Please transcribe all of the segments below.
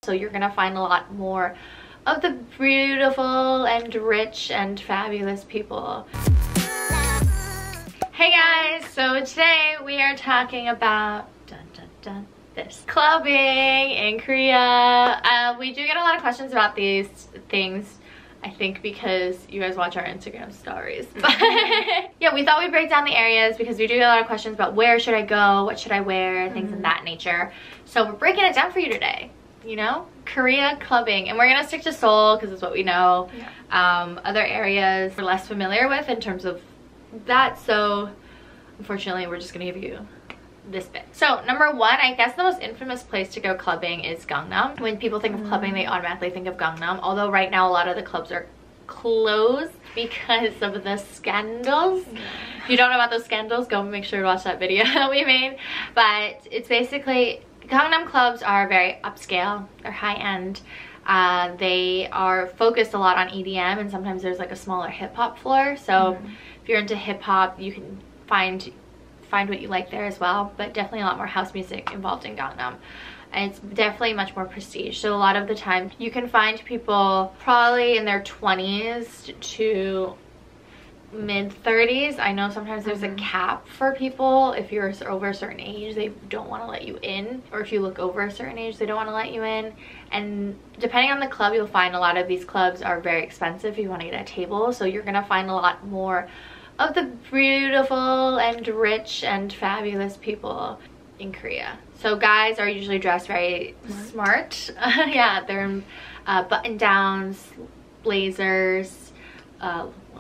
So you're gonna find a lot more of the beautiful and rich and fabulous people. Hey guys, so today we are talking about this clubbing in Korea. We do get a lot of questions about these things, I think because you guys watch our Instagram stories. But yeah, we thought we'd break down the areas because we do get a lot of questions about where should I go, what should I wear, things of that nature. So we're breaking it down for you today. You know, Korea clubbing, and we're gonna stick to Seoul because it's what we know. Other areas we're less familiar with in terms of that, so unfortunately we're just gonna give you this bit. So number one, I guess the most infamous place to go clubbing is Gangnam. When people think of clubbing, they automatically think of Gangnam, although right now a lot of the clubs are closed because of the scandals. If you don't know about those scandals, go make sure to watch that video that we made. But it's basically, Gangnam clubs are very upscale, they're high-end. They are focused a lot on EDM, and sometimes there's like a smaller hip-hop floor. So if you're into hip-hop, you can find what you like there as well, but definitely a lot more house music involved in Gangnam. And it's definitely much more prestige. So a lot of the time you can find people probably in their 20s to mid 30s. I know sometimes there's a cap for people. If you're over a certain age, they don't want to let you in, or if you look over a certain age, they don't want to let you in. And depending on the club, you'll find a lot of these clubs are very expensive if you want to get a table. So you're gonna find a lot more of the beautiful and rich and fabulous people in Korea. So guys are usually dressed very smart. Yeah, they're in button downs, blazers,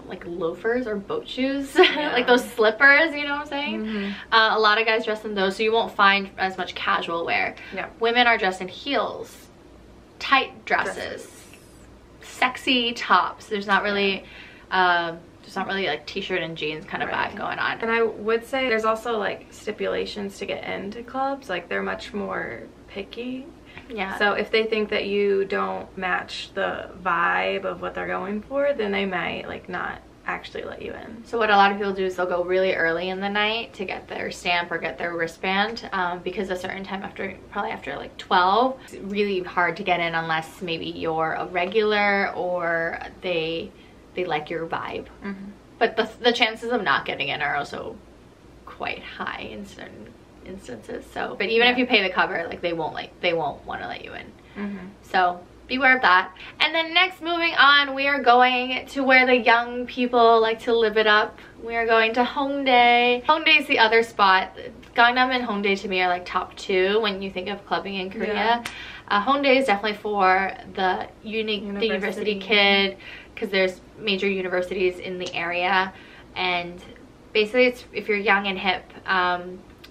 like loafers or boat shoes, like those slippers, you know what I'm saying? A lot of guys dress in those, so you won't find as much casual wear. Women are dressed in heels, tight dresses, sexy tops. There's not really like t-shirt and jeans kind of vibe going on. And I would say there's also like stipulations to get into clubs. Like they're much more picky. So if they think that you don't match the vibe of what they're going for, then they might like not actually let you in. So what a lot of people do is they'll go really early in the night to get their stamp or get their wristband, because a certain time probably after like 12, it's really hard to get in unless maybe you're a regular or they like your vibe. But the chances of not getting in are also quite high in certain instances. So, but even if you pay the cover, like they won't want to let you in. So beware of that. And then next, moving on, we are going to where the young people like to live it up. We are going to Hongdae. Hongdae is the other spot. Gangnam and Hongdae to me are like top two when you think of clubbing in Korea. Hongdae is definitely for the university kid, because there's major universities in the area, and basically it's if you're young and hip.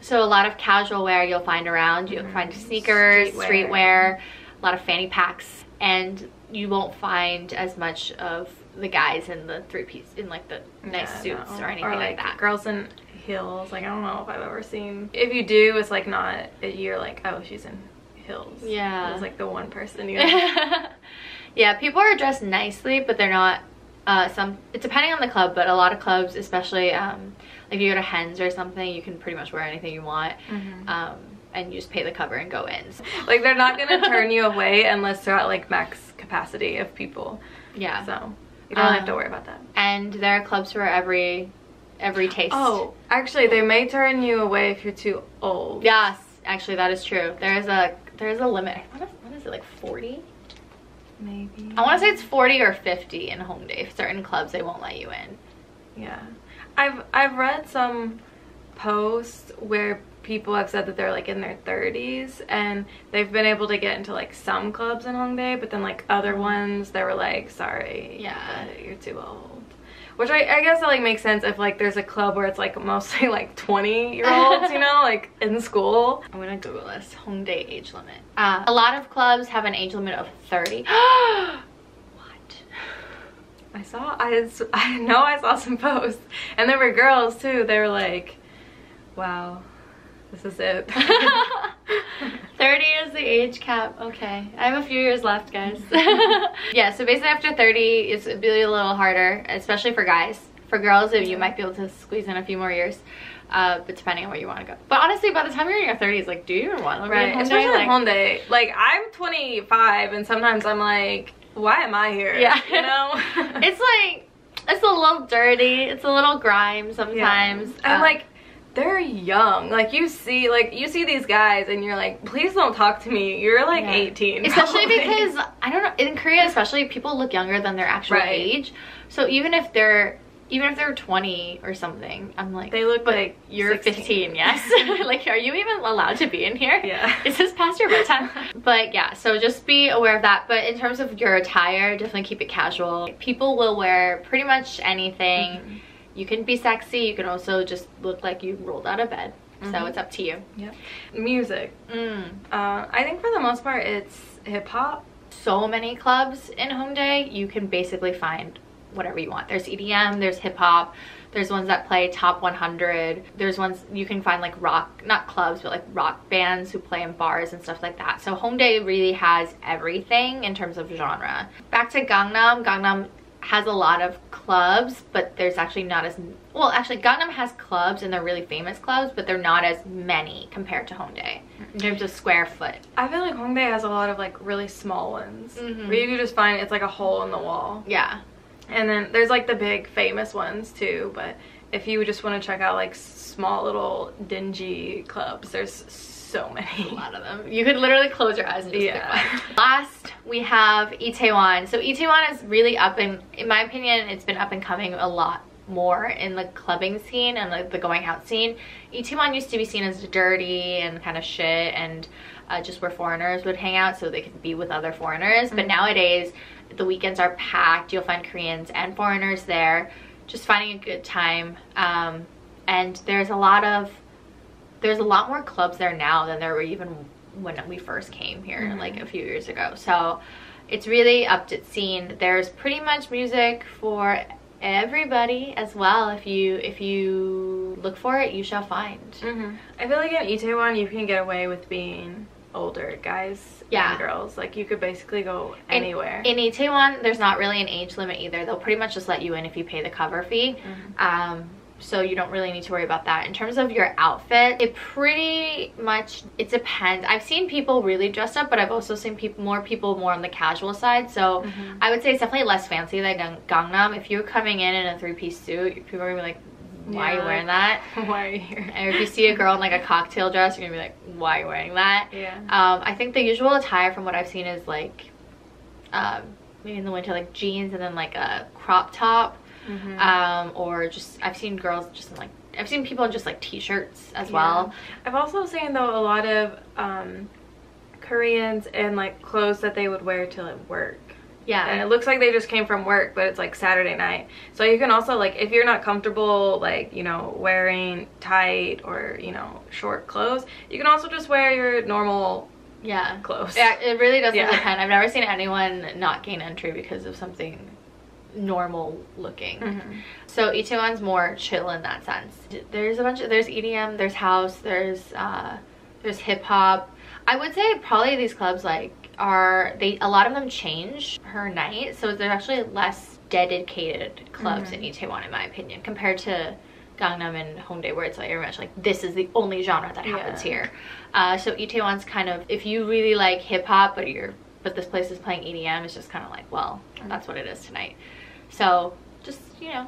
So a lot of casual wear you'll find around. You'll find sneakers, streetwear, a lot of fanny packs, and you won't find as much of the guys in the three-piece, in like the nice suits or anything like that. Girls in heels, like I don't know if I've ever seen. If you do, it's like not, you're like, oh, she's in heels. It's like the one person you know. Yeah, people are dressed nicely, but they're not, it's depending on the club, but a lot of clubs, especially like you go to Hens or something, you can pretty much wear anything you want, and you just pay the cover and go in. Like they're not gonna turn you away unless they're at like max capacity of people. So you don't have to worry about that. And there are clubs for every taste. Oh, actually they may turn you away if you're too old. Yes, actually that is true. There's a limit. What is it, like 40? Maybe. I want to say it's 40 or 50 in Hongdae. Certain clubs they won't let you in. Yeah, I've read some posts where people have said that they're like in their 30s and they've been able to get into like some clubs in Hongdae, but then like other ones they were like, sorry, you're too old. Which I guess that like makes sense if like there's a club where it's like mostly like 20-year-olds, you know, like in school. I'm gonna Google this, Hongdae age limit. A lot of clubs have an age limit of 30. What? I know I saw some posts, and there were girls too. They were like, wow, this is it. 30 is the age cap. Okay, I have a few years left, guys. Yeah, so basically after 30 it'd be a little harder, especially for guys. For girls, you might be able to squeeze in a few more years. but depending on where you want to go. But honestly, by the time you're in your 30s, like, do you even want to be in Hongdae? Especially like, in Hongdae. Like, I'm 25 and sometimes I'm like, why am I here? Yeah. You know? It's like, it's a little dirty. It's a little grime sometimes. Yeah. And like, they're young. Like, you see these guys and you're like, please don't talk to me. You're like 18. Especially because, I don't know, in Korea especially, people look younger than their actual age. So even if they're 20 or something, I'm like, they look like you're 16. 15, yes. Like, are you even allowed to be in here? Yeah. Is this past your bedtime? But yeah, so just be aware of that. But in terms of your attire, definitely keep it casual. People will wear pretty much anything. You can be sexy. You can also just look like you rolled out of bed. So it's up to you. Yep. Music. I think for the most part, it's hip hop. So many clubs in Hongdae, you can basically find whatever you want. There's EDM, there's hip hop, there's ones that play top 100. There's ones you can find like rock, not clubs, but like rock bands who play in bars and stuff like that. So Hongdae really has everything in terms of genre. Back to Gangnam. Gangnam has a lot of clubs, but there's actually not as, well, actually Gangnam has clubs and they're really famous clubs, but they're not as many compared to Hongdae in terms of square foot. I feel like Hongdae has a lot of like really small ones where you can just find it's like a hole in the wall. Yeah. And then there's like the big famous ones too, but if you just want to check out like small little dingy clubs, there's so many. A lot of them. You could literally close your eyes and just pick one. Last, we have Itaewon. So Itaewon is really up and, in my opinion, it's been up and coming a lot more in the clubbing scene and like the going out scene. Itaewon used to be seen as dirty and kind of shit and just where foreigners would hang out so they could be with other foreigners. But nowadays, the weekends are packed. You'll find Koreans and foreigners there, just finding a good time. And there's a lot more clubs there now than there were even when we first came here like a few years ago. So it's really upped its scene. There's pretty much music for everybody as well. If you look for it, you shall find. I feel like in Itaewon you can get away with being older guys and girls. Like, you could basically go anywhere. In Itaewon, there's not really an age limit either. They'll pretty much just let you in if you pay the cover fee. So you don't really need to worry about that. In terms of your outfit, it pretty much, it depends. I've seen people really dressed up, but I've also seen more people more on the casual side. So I would say it's definitely less fancy than Gangnam. If you're coming in a 3-piece suit, people are gonna be like, why are you wearing that? Why are you here? And if you see a girl in like a cocktail dress, you're gonna be like, why are you wearing that? Yeah. I think the usual attire from what I've seen is like maybe in the winter like jeans and then like a crop top. Or just I've seen girls just in like, I've seen people in just like t-shirts as well. I've also seen though a lot of Koreans in like clothes that they would wear to like work. Yeah. And it looks like they just came from work, but it's like Saturday night. So you can also, like, if you're not comfortable, like, you know, wearing tight or, you know, short clothes, you can also just wear your normal clothes. Yeah, it really doesn't depend. I've never seen anyone not gain entry because of something normal looking. So Itaewon's more chill in that sense. There's there's EDM, there's house, there's hip hop. I would say probably these clubs like a lot of them change per night, so there's actually less dedicated clubs in Itaewon in my opinion compared to Gangnam and Hongdae, where it's like very much like this is the only genre that happens here. So Itaewon's kind of, if you really like hip hop but this place is playing EDM, it's just kind of like, well, that's what it is tonight. So just, you know,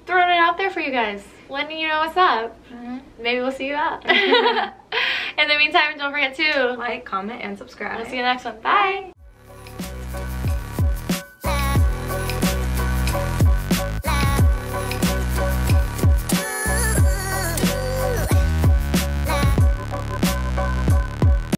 throwing it out there for you guys, letting you know what's up. Maybe we'll see you out. In the meantime, don't forget to like, comment, and subscribe. We'll see you in the next one. Bye.